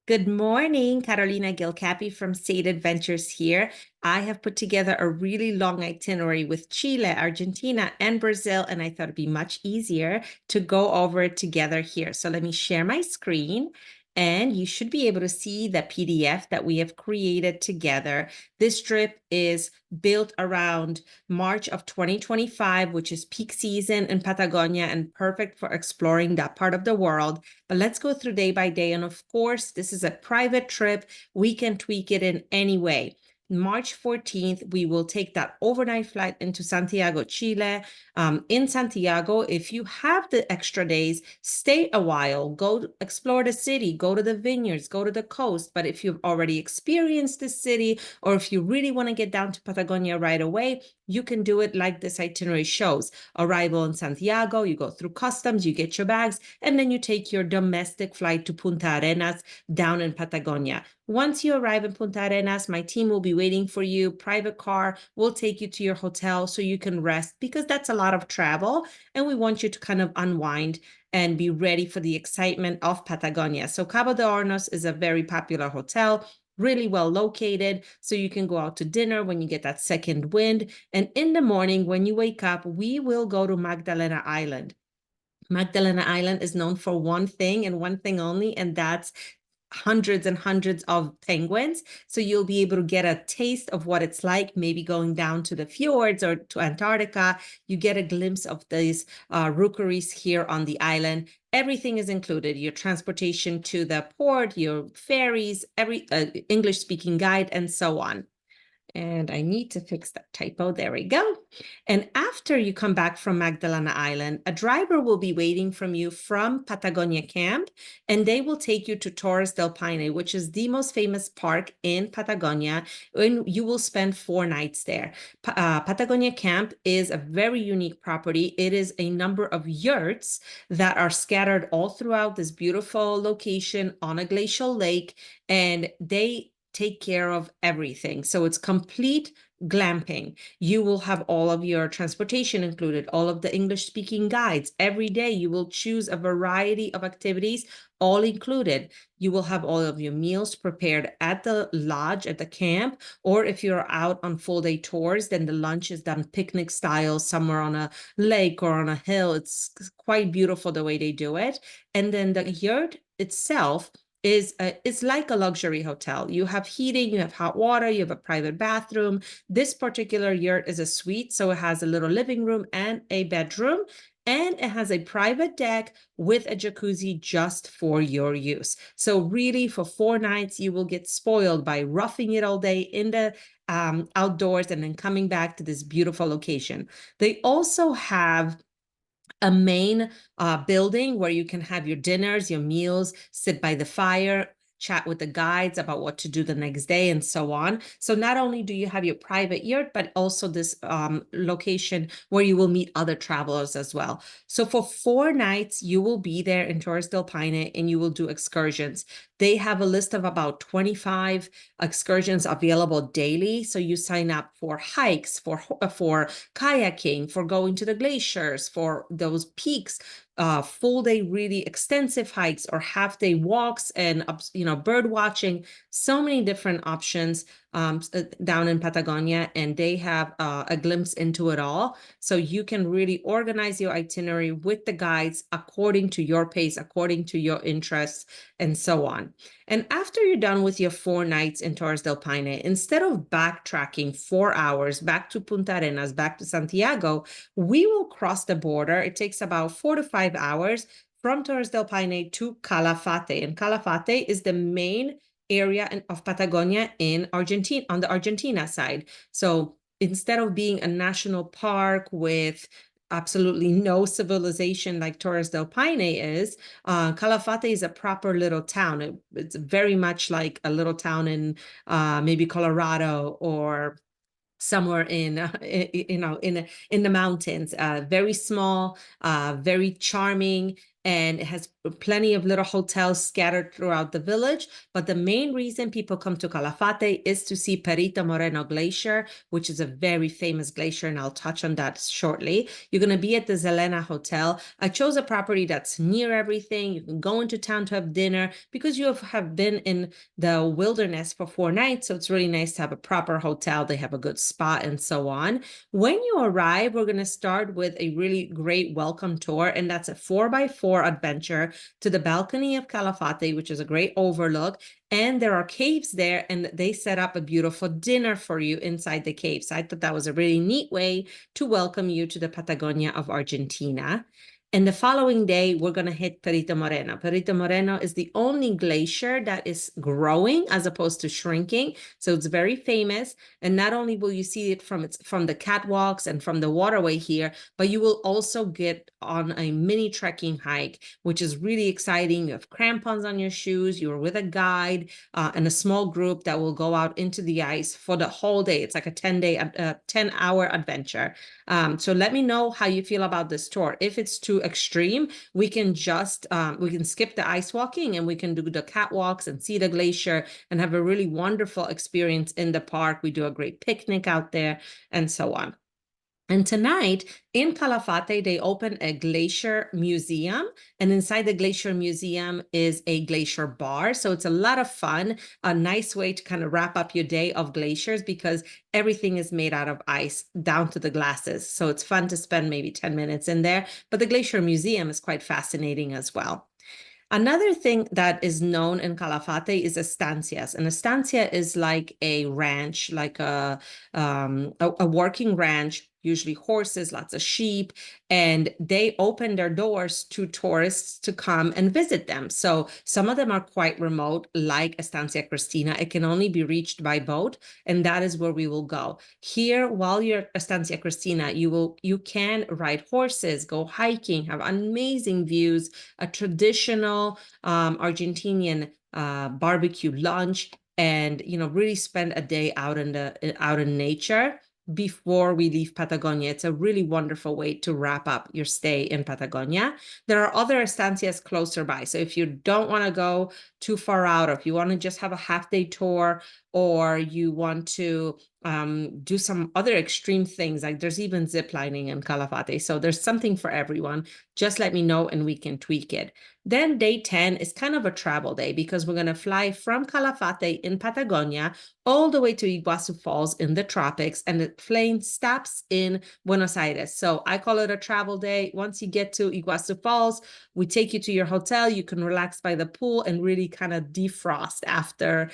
Good morning, Carolina Gilcapi from State Adventures here. I have put together a really long itinerary with Chile, Argentina, and Brazil, and I thought it'd be much easier to go over it together here. So let me share my screen, and you should be able to see the PDF that we have created together. This trip is built around March of 2025, which is peak season in Patagonia and perfect for exploring that part of the world. But let's go through day by day. And of course, this is a private trip. We can tweak it in any way. March 14th, we will take that overnight flight into Santiago, Chile. In Santiago, if you have the extra days, stay a while, go explore the city, go to the vineyards, go to the coast. But if you've already experienced the city, or if you really want to get down to Patagonia right away, you can do it like this itinerary shows. Arrival in Santiago, you go through customs, you get your bags, and then you take your domestic flight to Punta Arenas down in Patagonia. Once you arrive in Punta Arenas, my team will be waiting for you. Private car will take you to your hotel so you can rest because that's a lot of travel. And we want you to kind of unwind and be ready for the excitement of Patagonia. So Cabo de Hornos is a very popular hotel, really well located. So you can go out to dinner when you get that second wind. And in the morning, when you wake up, we will go to Magdalena Island. Magdalena Island is known for one thing and one thing only, and that's hundreds and hundreds of penguins. So you'll be able to get a taste of what it's like, maybe going down to the fjords or to Antarctica. You get a glimpse of these rookeries here on the island. Everything is included, your transportation to the port, your ferries, every English-speaking guide, and so on. And I need to fix that typo. There we go. And after you come back from Magdalena Island, a driver will be waiting from you from Patagonia Camp, and they will take you to Torres del Paine, which is the most famous park in Patagonia, and you will spend 4 nights there. Patagonia Camp is a very unique property. It is a number of yurts that are scattered all throughout this beautiful location on a glacial lake, and they take care of everything. So it's complete glamping. You will have all of your transportation included, all of the English speaking guides. Every day you will choose a variety of activities, all included. You will have all of your meals prepared at the lodge, at the camp, or if you're out on full day tours, then the lunch is done picnic style somewhere on a lake or on a hill. It's quite beautiful the way they do it. And then the yurt itself is it's like a luxury hotel. You have heating, you have hot water, you have a private bathroom. This particular yurt is a suite, so it has a little living room and a bedroom, and it has a private deck with a jacuzzi just for your use. So really, for 4 nights, you will get spoiled by roughing it all day in the outdoors and then coming back to this beautiful location. They also have a main building where you can have your dinners, your meals, sit by the fire, chat with the guides about what to do the next day, and so on. So not only do you have your private yurt, but also this location where you will meet other travelers as well. So for 4 nights, you will be there in Torres del Paine and you will do excursions. They have a list of about 25 excursions available daily. So you sign up for hikes, for kayaking, for going to the glaciers, for those peaks, full day, really extensive hikes or half day walks, and bird watching. So many different options down in Patagonia, and they have a glimpse into it all. So you can really organize your itinerary with the guides according to your pace, according to your interests, and so on. And after you're done with your 4 nights in Torres del Paine, instead of backtracking 4 hours back to Punta Arenas, back to Santiago, we will cross the border. It takes about 4 to 5 hours from Torres del Paine to Calafate. And Calafate is the main area of Patagonia in Argentina, on the Argentina side. So instead of being a national park with absolutely no civilization like Torres del Paine is, Calafate is a proper little town. It's very much like a little town in maybe Colorado or somewhere in in the mountains. Very small, very charming, and it has plenty of little hotels scattered throughout the village. But the main reason people come to Calafate is to see Perito Moreno Glacier, which is a very famous glacier, and I'll touch on that shortly. You're going to be at the Zelena Hotel. I chose a property that's near everything. You can go into town to have dinner because you have been in the wilderness for 4 nights, so it's really nice to have a proper hotel. They have a good spa and so on. When you arrive, we're going to start with a really great welcome tour, and that's a 4x4 adventure to the balcony of Calafate, which is a great overlook. And there are caves there, and they set up a beautiful dinner for you inside the caves. So I thought that was a really neat way to welcome you to the Patagonia of Argentina. And the following day, we're going to hit Perito Moreno. Perito Moreno is the only glacier that is growing as opposed to shrinking. So it's very famous. And not only will you see it from the catwalks and from the waterway here, but you will also get on a mini trekking hike, which is really exciting. You have crampons on your shoes. You're with a guide and a small group that will go out into the ice for the whole day. It's like a 10-hour adventure. So let me know how you feel about this tour. If it's too extreme, we can skip the ice walking and we can do the catwalks and see the glacier and have a really wonderful experience in the park. We do a great picnic out there and so on. And tonight in Calafate, they open a glacier museum, and inside the glacier museum is a glacier bar. So it's a lot of fun, a nice way to kind of wrap up your day of glaciers because everything is made out of ice down to the glasses. So it's fun to spend maybe 10 minutes in there, but the glacier museum is quite fascinating as well. Another thing that is known in Calafate is estancias. An estancia is like a ranch, like a working ranch, usually horses, lots of sheep, and they open their doors to tourists to come and visit them. So some of them are quite remote, like Estancia Cristina. It can only be reached by boat, and that is where we will go. Here, while you're at Estancia Cristina, you can ride horses, go hiking, have amazing views, a traditional Argentinian barbecue lunch, and really spend a day out in nature before we leave Patagonia. It's a really wonderful way to wrap up your stay in Patagonia. There are other estancias closer by. So if you don't want to go too far out, or if you want to just have a half-day tour, or you want to do some other extreme things, like there's even zip lining in Calafate. So there's something for everyone. Just let me know and we can tweak it. Then day 10 is kind of a travel day because we're going to fly from Calafate in Patagonia all the way to Iguazu Falls in the tropics, and the plane stops in Buenos Aires. So I call it a travel day. Once you get to Iguazu Falls, we take you to your hotel. You can relax by the pool and really kind of defrost after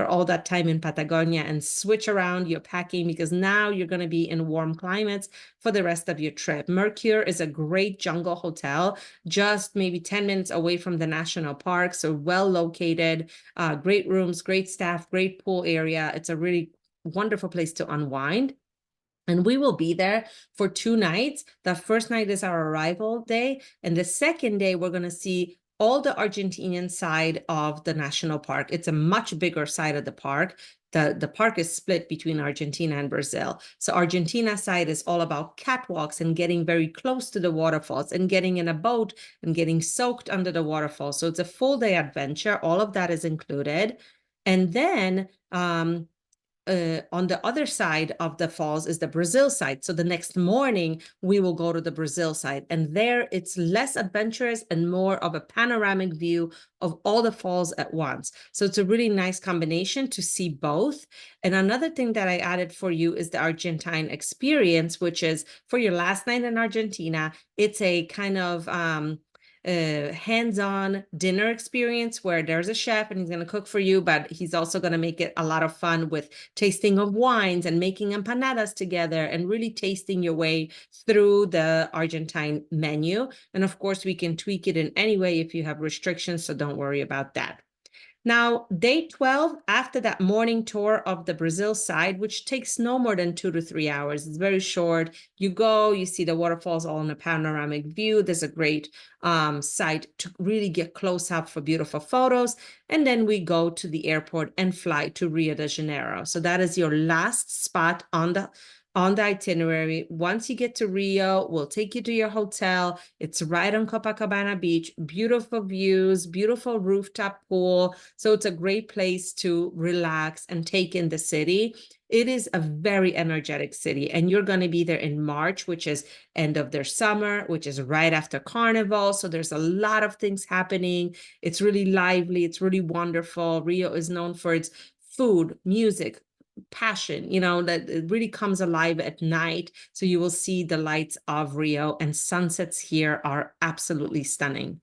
all that time in Patagonia and switch around your packing because now you're going to be in warm climates for the rest of your trip. Mercure is a great jungle hotel, just maybe 10 minutes away from the national park. So well located, great rooms, great staff, great pool area. It's a really wonderful place to unwind. And we will be there for 2 nights. The first night is our arrival day. And the second day, we're going to see all the Argentinian side of the national park. It's a much bigger side of the park. The park is split between Argentina and Brazil. So Argentina side is all about catwalks and getting very close to the waterfalls and getting in a boat and getting soaked under the waterfall. So it's a full day adventure. All of that is included. And then on the other side of the falls is the Brazil side. So the next morning, we will go to the Brazil side. And there it's less adventurous and more of a panoramic view of all the falls at once. So it's a really nice combination to see both. And another thing that I added for you is the Argentine experience, which is for your last night in Argentina. It's a kind of hands-on dinner experience where there's a chef and he's going to cook for you, but he's also going to make it a lot of fun with tasting of wines and making empanadas together and really tasting your way through the Argentine menu. And of course, we can tweak it in any way if you have restrictions, so don't worry about that. Now, day 12, after that morning tour of the Brazil side, which takes no more than 2 to 3 hours, it's very short. You go, you see the waterfalls all in a panoramic view. There's a great site to really get close up for beautiful photos. And then we go to the airport and fly to Rio de Janeiro. So that is your last spot on on the itinerary. Once you get to Rio, we'll take you to your hotel. It's right on Copacabana Beach, beautiful views, beautiful rooftop pool. So it's a great place to relax and take in the city. It is a very energetic city, and you're going to be there in March, which is end of their summer, which is right after Carnival. So there's a lot of things happening. It's really lively. It's really wonderful. Rio is known for its food, music, passion, that it really comes alive at night. So you will see the lights of Rio, and sunsets here are absolutely stunning.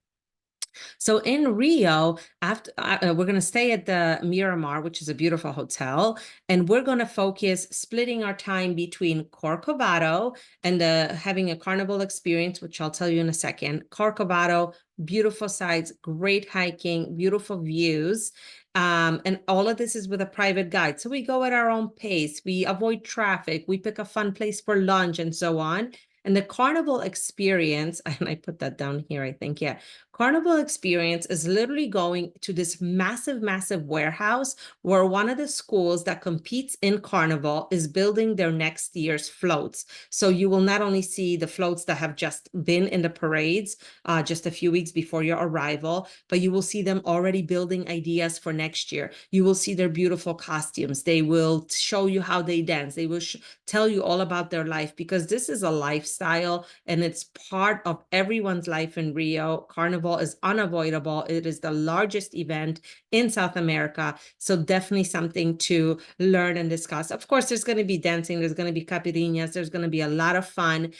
So in Rio, after we're going to stay at the Miramar, which is a beautiful hotel, and we're going to focus splitting our time between Corcovado and having a carnival experience, which I'll tell you in a second. Corcovado, beautiful sights, great hiking, beautiful views. And all of this is with a private guide. So we go at our own pace. We avoid traffic. We pick a fun place for lunch and so on. And the carnival experience, and I put that down here, I think, yeah. Carnival experience is literally going to this massive, massive warehouse where one of the schools that competes in Carnival is building their next year's floats. So you will not only see the floats that have just been in the parades just a few weeks before your arrival, but you will see them already building ideas for next year. You will see their beautiful costumes. They will show you how they dance. They will tell you all about their life, because this is a lifestyle and it's part of everyone's life in Rio. Carnival is unavoidable. It is the largest event in South America. So definitely something to learn and discuss. Of course, there's going to be dancing. There's going to be caipirinhas. There's going to be a lot of fun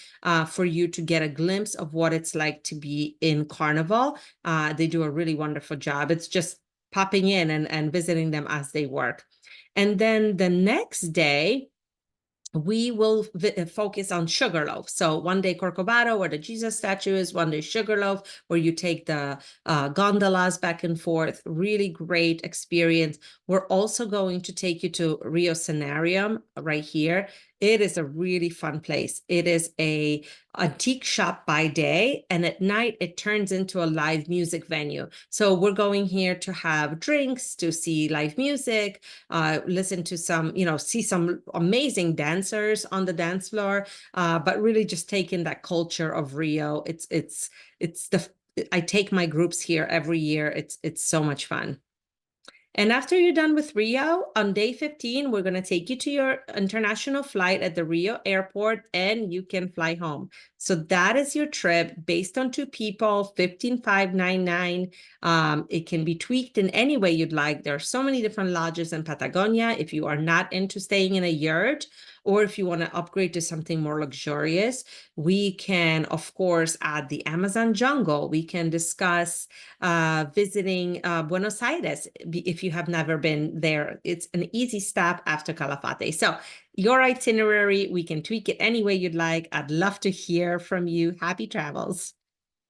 for you to get a glimpse of what it's like to be in Carnival. They do a really wonderful job. It's just popping in and visiting them as they work. And then the next day, we will focus on Sugarloaf. So one day Corcovado, where the Jesus statue is, one day Sugarloaf, where you take the gondolas back and forth. Really great experience. We're also going to take you to Rio Scenarium right here. It is a really fun place. It is a antique shop by day, and at night it turns into a live music venue. So we're going here to have drinks, to see live music, listen to some, see some amazing dancers on the dance floor, but really just take in that culture of Rio. I take my groups here every year. It's so much fun. And after you're done with Rio, on day 15, we're going to take you to your international flight at the Rio airport, and you can fly home. So that is your trip based on 2 people, 15,599. It can be tweaked in any way you'd like. There are so many different lodges in Patagonia. If you are not into staying in a yurt, or if you want to upgrade to something more luxurious, we can, of course, add the Amazon jungle. We can discuss visiting Buenos Aires if you have never been there. It's an easy stop after Calafate. So your itinerary, we can tweak it any way you'd like. I'd love to hear from you. Happy travels.